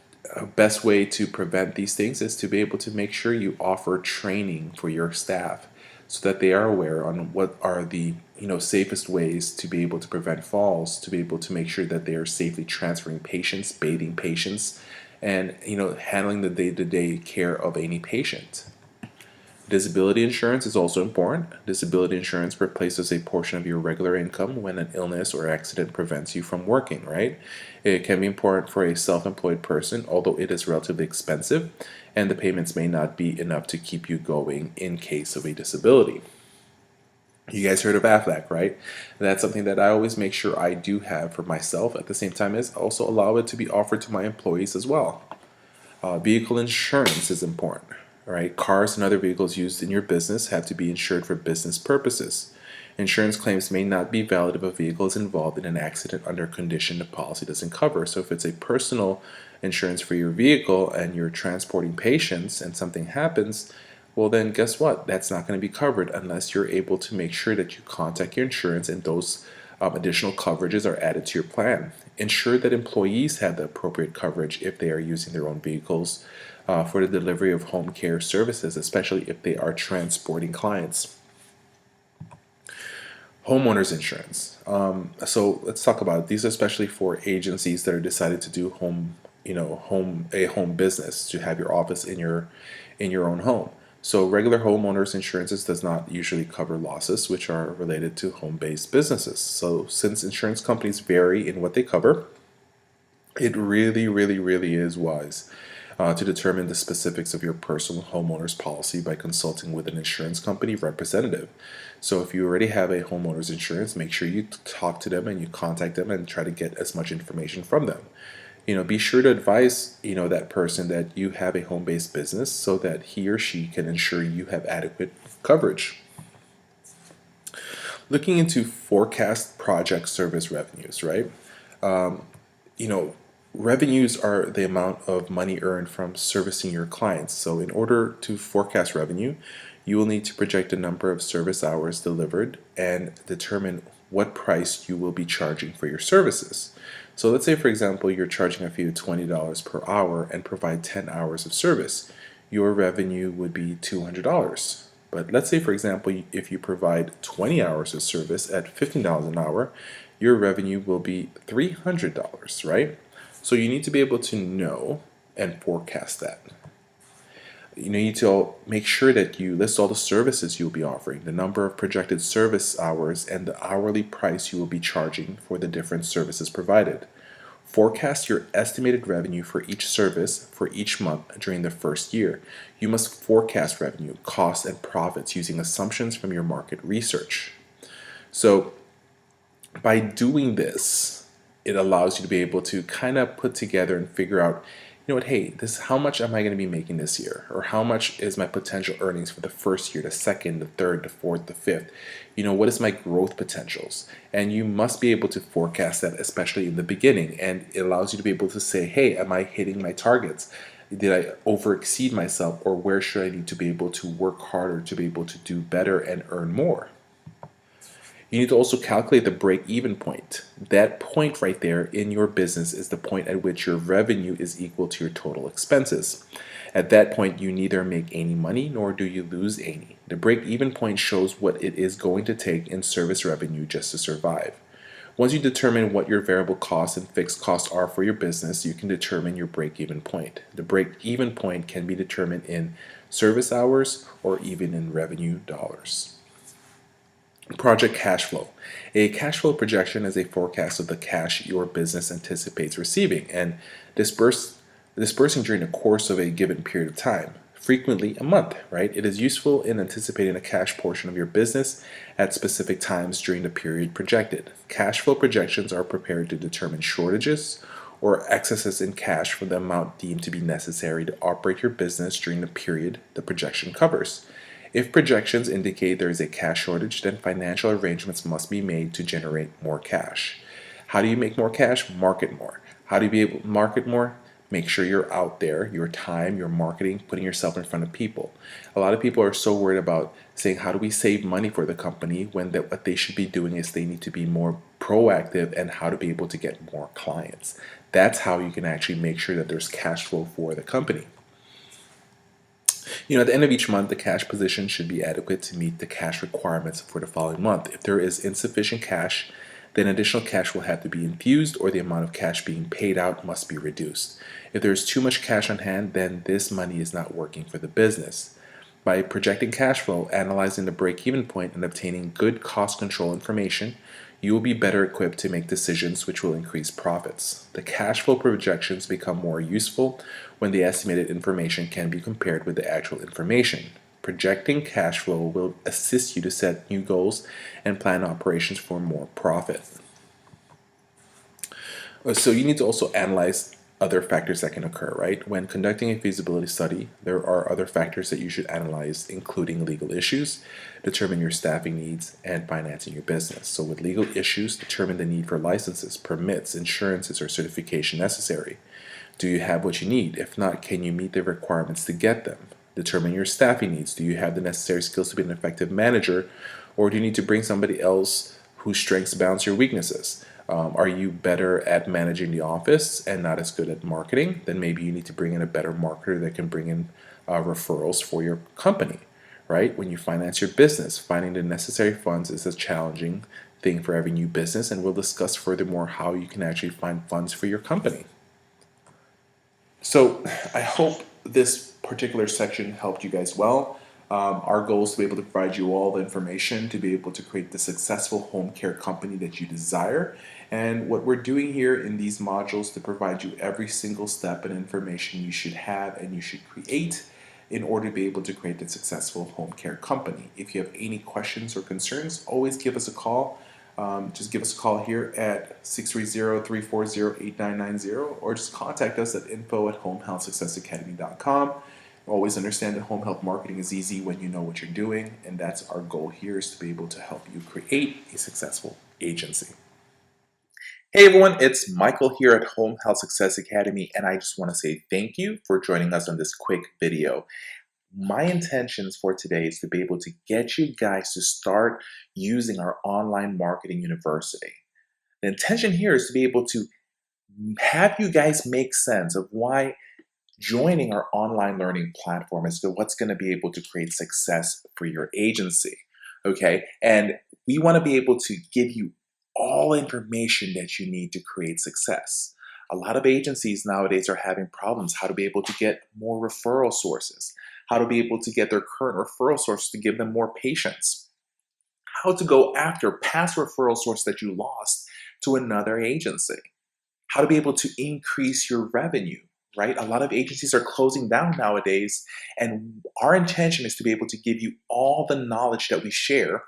best way to prevent these things is to be able to make sure you offer training for your staff so that they are aware on what are the safest ways to be able to prevent falls, to be able to make sure that they are safely transferring patients, bathing patients, and handling the day-to-day care of any patient. Disability insurance is also important. Disability insurance replaces a portion of your regular income when an illness or accident prevents you from working, right? It can be important for a self-employed person, although it is relatively expensive, and the payments may not be enough to keep you going in case of a disability. You guys heard of AFLAC, right? That's something that I always make sure I do have for myself. At the same time, is also allow it to be offered to my employees as well. Vehicle insurance is important, right? Cars and other vehicles used in your business have to be insured for business purposes. Insurance claims may not be valid if a vehicle is involved in an accident under a condition the policy doesn't cover. So if it's a personal insurance for your vehicle and you're transporting patients and something happens, well then guess what? That's not going to be covered unless you're able to make sure that you contact your insurance and those additional coverages are added to your plan. Ensure that employees have the appropriate coverage if they are using their own vehicles for the delivery of home care services, especially if they are transporting clients. Homeowners insurance. So let's talk about it. These are especially for agencies that are decided to do a home business, to have your office in your own home. So regular homeowners insurances does not usually cover losses which are related to home-based businesses. So since insurance companies vary in what they cover, it really, really, really is wise to determine the specifics of your personal homeowner's policy by consulting with an insurance company representative. So if you already have a homeowner's insurance, make sure you talk to them and you contact them and try to get as much information from them. Be sure to advise, that person that you have a home-based business so that he or she can ensure you have adequate coverage. Looking into forecast project service revenues, right? Revenues are the amount of money earned from servicing your clients. So in order to forecast revenue, you will need to project the number of service hours delivered and determine what price you will be charging for your services. So let's say, for example, you're charging a fee of $20 per hour and provide 10 hours of service. Your revenue would be $200. But let's say, for example, if you provide 20 hours of service at $15 an hour, your revenue will be $300, right? So you need to be able to know and forecast that. You need to make sure that you list all the services you'll be offering, the number of projected service hours, and the hourly price you will be charging for the different services provided. Forecast your estimated revenue for each service for each month during the first year. You must forecast revenue, costs, and profits using assumptions from your market research. So by doing this, it allows you to be able to kind of put together and figure out, hey, how much am I going to be making this year? Or how much is my potential earnings for the first year, the second, the third, the fourth, the fifth? What is my growth potentials? And you must be able to forecast that, especially in the beginning. And it allows you to be able to say, hey, am I hitting my targets? Did I over exceed myself? Or where should I need to be able to work harder to be able to do better and earn more? You need to also calculate the break-even point. That point right there in your business is the point at which your revenue is equal to your total expenses. At that point, you neither make any money nor do you lose any. The break-even point shows what it is going to take in service revenue just to survive. Once you determine what your variable costs and fixed costs are for your business, you can determine your break-even point. The break-even point can be determined in service hours or even in revenue dollars. Project cash flow. A cash flow projection is a forecast of the cash your business anticipates receiving and dispersing during the course of a given period of time, frequently a month, right? It is useful in anticipating a cash portion of your business at specific times during the period projected. Cash flow projections are prepared to determine shortages or excesses in cash for the amount deemed to be necessary to operate your business during the period the projection covers. If projections indicate there is a cash shortage, then financial arrangements must be made to generate more cash. How do you make more cash? Market more. How do you be able to market more? Make sure you're out there, your time, your marketing, putting yourself in front of people. A lot of people are so worried about saying, how do we save money for the company, when what they should be doing is they need to be more proactive and how to be able to get more clients. That's how you can actually make sure that there's cash flow for the company. At the end of each month, the cash position should be adequate to meet the cash requirements for the following month. If there is insufficient cash, then additional cash will have to be infused, or the amount of cash being paid out must be reduced. If there is too much cash on hand, then this money is not working for the business. By projecting cash flow, analyzing the break-even point, and obtaining good cost control information, you will be better equipped to make decisions which will increase profits. The cash flow projections become more useful when the estimated information can be compared with the actual information. Projecting cash flow will assist you to set new goals and plan operations for more profit. So you need to also analyze other factors that can occur, right? When conducting a feasibility study, there are other factors that you should analyze, including legal issues, determine your staffing needs, and financing your business. So with legal issues, determine the need for licenses, permits, insurances, or certification necessary. Do you have what you need? If not, can you meet the requirements to get them? Determine your staffing needs. Do you have the necessary skills to be an effective manager, or do you need to bring somebody else whose strengths balance your weaknesses? Are you better at managing the office and not as good at marketing? Then maybe you need to bring in a better marketer that can bring in referrals for your company, right? When you finance your business, finding the necessary funds is a challenging thing for every new business, and we'll discuss furthermore how you can actually find funds for your company. So I hope this particular section helped you guys well. Our goal is to be able to provide you all the information to be able to create the successful home care company that you desire. And what we're doing here in these modules to provide you every single step and information you should have and you should create in order to be able to create a successful home care company. If you have any questions or concerns, always give us a call. Just give us a call here at 630-340-8990, or just contact us at info@homehealthsuccessacademy.com. Always understand that home health marketing is easy when you know what you're doing, and that's our goal here, is to be able to help you create a successful agency. Hey everyone, it's Michael here at Home Health Success Academy, and I just want to say thank you for joining us on this quick video. My intentions for today is to be able to get you guys to start using our online marketing university. The intention here is to be able to have you guys make sense of why joining our online learning platform is what's going to be able to create success for your agency. Okay, and we want to be able to give you all information that you need to create success. A lot of agencies nowadays are having problems how to be able to get more referral sources, how to be able to get their current referral source to give them more patients, how to go after past referral source that you lost to another agency, how to be able to increase your revenue, right? A lot of agencies are closing down nowadays, and our intention is to be able to give you all the knowledge that we share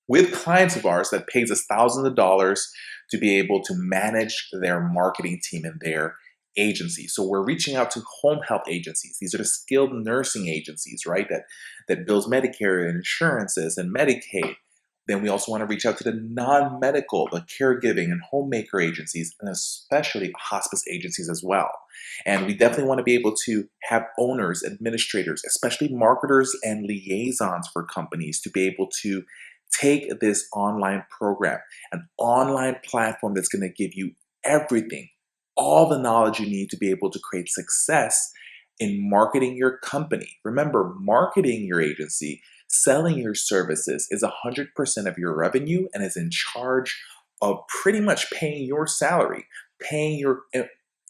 with clients of ours that pays us thousands of dollars to be able to manage their marketing team and their agency. So we're reaching out to home health agencies. These are the skilled nursing agencies, right? That bills Medicare and insurances and Medicaid. Then we also want to reach out to the non-medical, the caregiving and homemaker agencies, and especially hospice agencies as well. And we definitely want to be able to have owners, administrators, especially marketers and liaisons for companies to be able to take this online program, an online platform that's going to give you everything, all the knowledge you need to be able to create success in marketing your company. Remember, marketing your agency, selling your services is 100% of your revenue and is in charge of pretty much paying your salary, paying your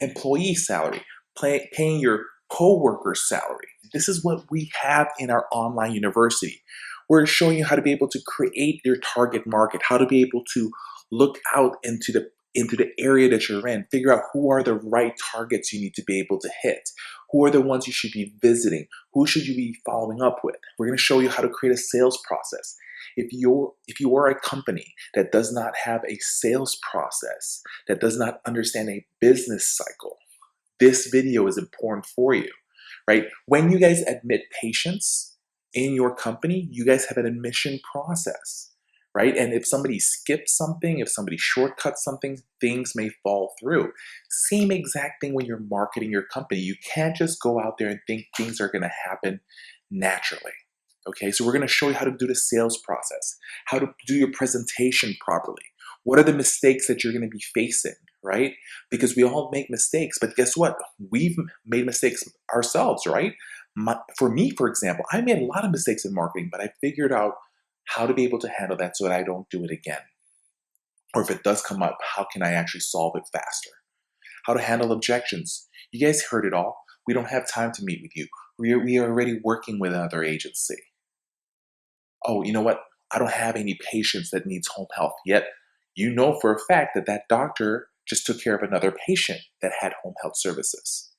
employee salary, paying your co-worker's salary. This is what we have in our online university. We're showing you how to be able to create your target market, how to be able to look out into the area that you're in, figure out who are the right targets you need to be able to hit, who are the ones you should be visiting, who should you be following up with. We're going to show you how to create a sales process. If you are a company that does not have a sales process, that does not understand a business cycle, this video is important for you, right? When you guys admit patients in your company, you guys have an admission process, right? And if somebody skips something, if somebody shortcuts something, things may fall through. Same exact thing when you're marketing your company. You can't just go out there and think things are going to happen naturally. Okay, so we're going to show you how to do the sales process, how to do your presentation properly. What are the mistakes that you're going to be facing, right? Because we all make mistakes, but guess what? We've made mistakes ourselves, right? For me, for example, I made a lot of mistakes in marketing, but I figured out how to be able to handle that so that I don't do it again. Or if it does come up, how can I actually solve it faster? How to handle objections. You guys heard it all. We don't have time to meet with you. We are already working with another agency. Oh, you know what? I don't have any patients that needs home health yet. You know for a fact that that doctor just took care of another patient that had home health services.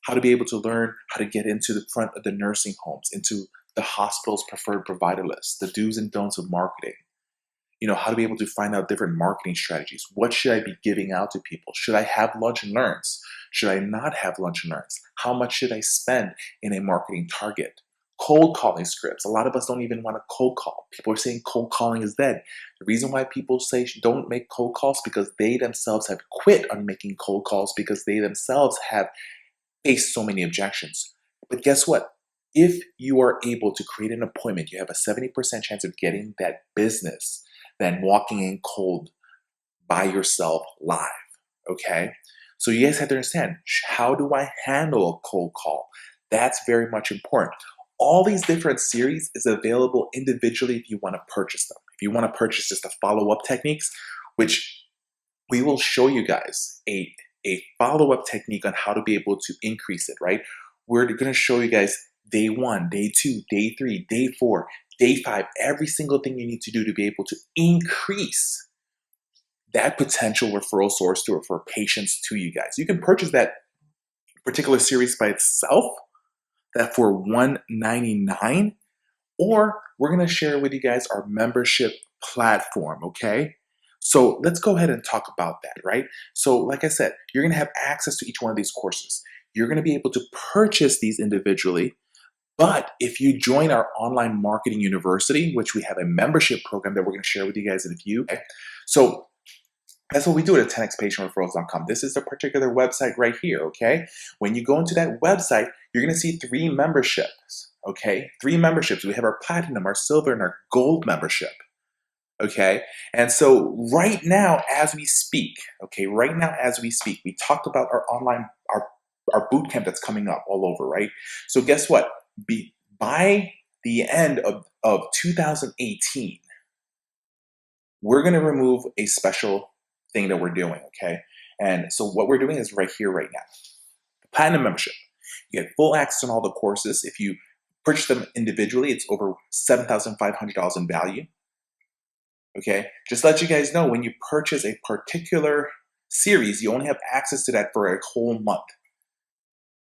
How to be able to learn how to get into the front of the nursing homes, into the hospital's preferred provider list, the do's and don'ts of marketing. You know, how to be able to find out different marketing strategies. What should I be giving out to people? Should I have lunch and learns? Should I not have lunch and learns? How much should I spend in a marketing target? Cold calling scripts. A lot of us don't even want to cold call. People are saying cold calling is dead. The reason why people say don't make cold calls because they themselves have quit on making cold calls because they themselves have faced so many objections. But guess what? If you are able to create an appointment, you have a 70% chance of getting that business than walking in cold by yourself live, okay? So you guys have to understand, how do I handle a cold call? That's very much important. All these different series is available individually if you want to purchase them. If you want to purchase just the follow-up techniques, which we will show you guys a follow-up technique on how to be able to increase it, right? We're going to show you guys day 1, day 2, day 3, day 4, day 5, every single thing you need to do to be able to increase that potential referral source to refer patients to you guys. You can purchase that particular series by itself, that for $199, or we're going to share with you guys our membership platform, okay? So let's go ahead and talk about that, right? So like I said, you're going to have access to each one of these courses. You're going to be able to purchase these individually, but if you join our online marketing university, which we have a membership program that we're going to share with you guys in a few, okay? So that's what we do at 10xpatientreferrals.com. This is the particular website right here, okay? When you go into that website, you're going to see 3 memberships, okay? 3 memberships. We have our platinum, our silver, and our gold membership, okay? And so right now as we speak, okay, right now as we speak, we talked about our online, our boot camp that's coming up all over, right? So guess what? By the end of 2018, we're going to remove a special thing that we're doing, okay? And so what we're doing is right here, right now. The Platinum membership. You get full access on all the courses. If you purchase them individually, it's over $7,500 in value, okay? Just to let you guys know, when you purchase a particular series, you only have access to that for a whole month,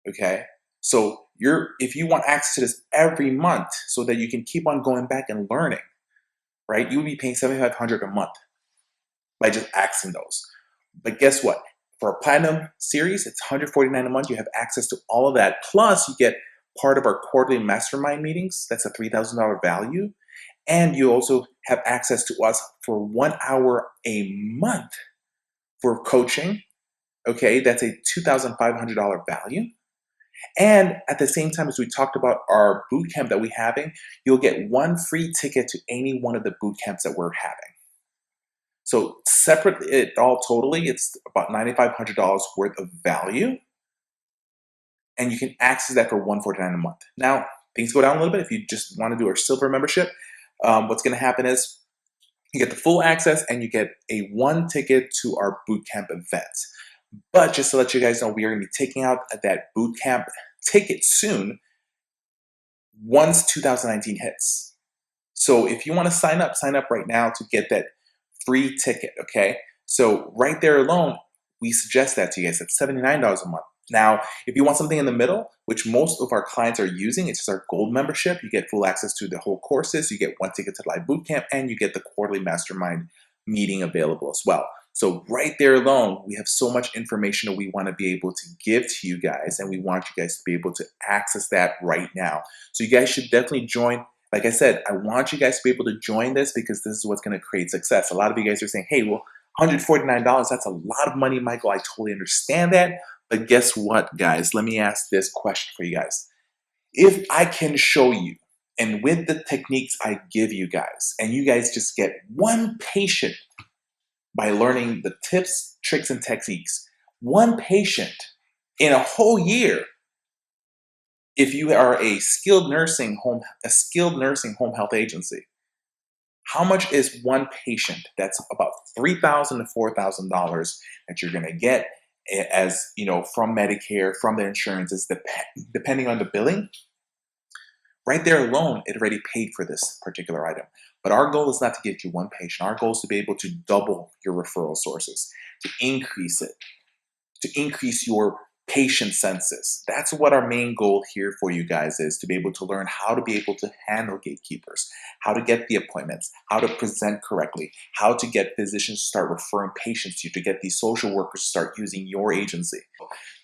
okay? So if you want access to this every month so that you can keep on going back and learning, right? You would be paying $7,500 a month by just accessing those. But guess what? For a platinum series, it's $149 a month. You have access to all of that. Plus, you get part of our quarterly mastermind meetings. That's a $3,000 value. And you also have access to us for 1 hour a month for coaching. Okay, that's a $2,500 value. And at the same time as we talked about our boot camp that we're having, you'll get 1 free ticket to any one of the boot camps that we're having. So separately, totally, it's about $9,500 worth of value, and you can access that for $149 a month. Now, things go down a little bit if you just want to do our silver membership. What's going to happen is you get the full access and you get a 1 ticket to our bootcamp event. But just to let you guys know, we are going to be taking out that bootcamp ticket soon once 2019 hits. So if you want to sign up right now to get that free ticket, okay? So right there alone, we suggest that to you guys. That's $79 a month. Now, if you want something in the middle, which most of our clients are using, it's just our gold membership. You get full access to the whole courses, you get 1 ticket to live bootcamp, and you get the quarterly mastermind meeting available as well. So right there alone, we have so much information that we want to be able to give to you guys, and we want you guys to be able to access that right now. So you guys should definitely join Like I said, I want you guys to be able to join this because this is what's going to create success. A lot of you guys are saying, hey, well, $149, that's a lot of money, Michael. I totally understand that. But guess what, guys? Let me ask this question for you guys. If I can show you, and with the techniques I give you guys, and you guys just get one patient by learning the tips, tricks, and techniques, one patient in a whole year, if you are a skilled nursing home health agency, how much is one patient? That's about $3,000 to $4,000 that you're going to get as from Medicare, from the insurances, depending on the billing. Right there alone, it already paid for this particular item. But our goal is not to get you one patient. Our goal is to be able to double your referral sources, to increase it, to increase your patient census. That's what our main goal here for you guys is, to be able to learn how to be able to handle gatekeepers, how to get the appointments, how to present correctly, how to get physicians to start referring patients to you, to get these social workers to start using your agency.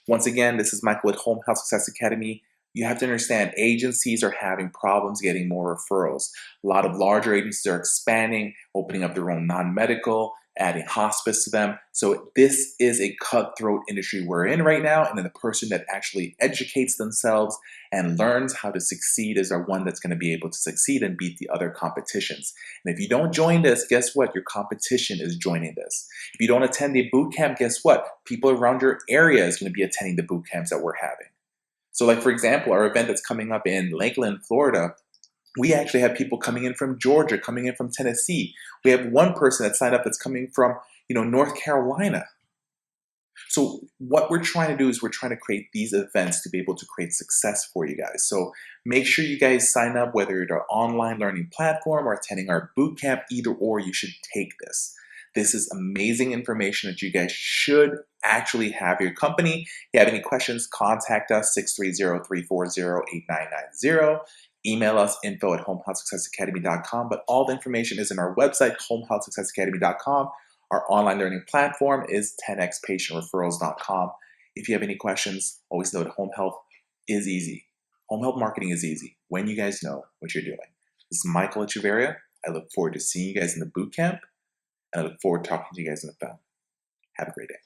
Once again, this is Michael with Home Health Success Academy. You have to understand, agencies are having problems getting more referrals. A lot of larger agencies are expanding, opening up their own non-medical, adding hospice to them. So this is a cutthroat industry we're in right now, and then the person that actually educates themselves and learns how to succeed is our one that's going to be able to succeed and beat the other competitions. And if you don't join this, guess what? Your competition is joining this. If you don't attend the boot camp, guess what? People around your area is going to be attending the boot camps that we're having. So like, for example, our event that's coming up in Lakeland, Florida, we actually have people coming in from Georgia, coming in from Tennessee. We have one person that signed up that's coming from, North Carolina. So what we're trying to do is we're trying to create these events to be able to create success for you guys. So make sure you guys sign up, whether you're an online learning platform or attending our boot camp, either or, you should take this. This is amazing information that you guys should actually have your company. If you have any questions, contact us, 630-340-8990. Email us, info@homehealthsuccessacademy.com. But all the information is in our website, homehealthsuccessacademy.com. Our online learning platform is 10xpatientreferrals.com. If you have any questions, always know that home health is easy. Home health marketing is easy when you guys know what you're doing. This is Michael Echeverria. I look forward to seeing you guys in the boot camp, and I look forward to talking to you guys on the phone. Have a great day.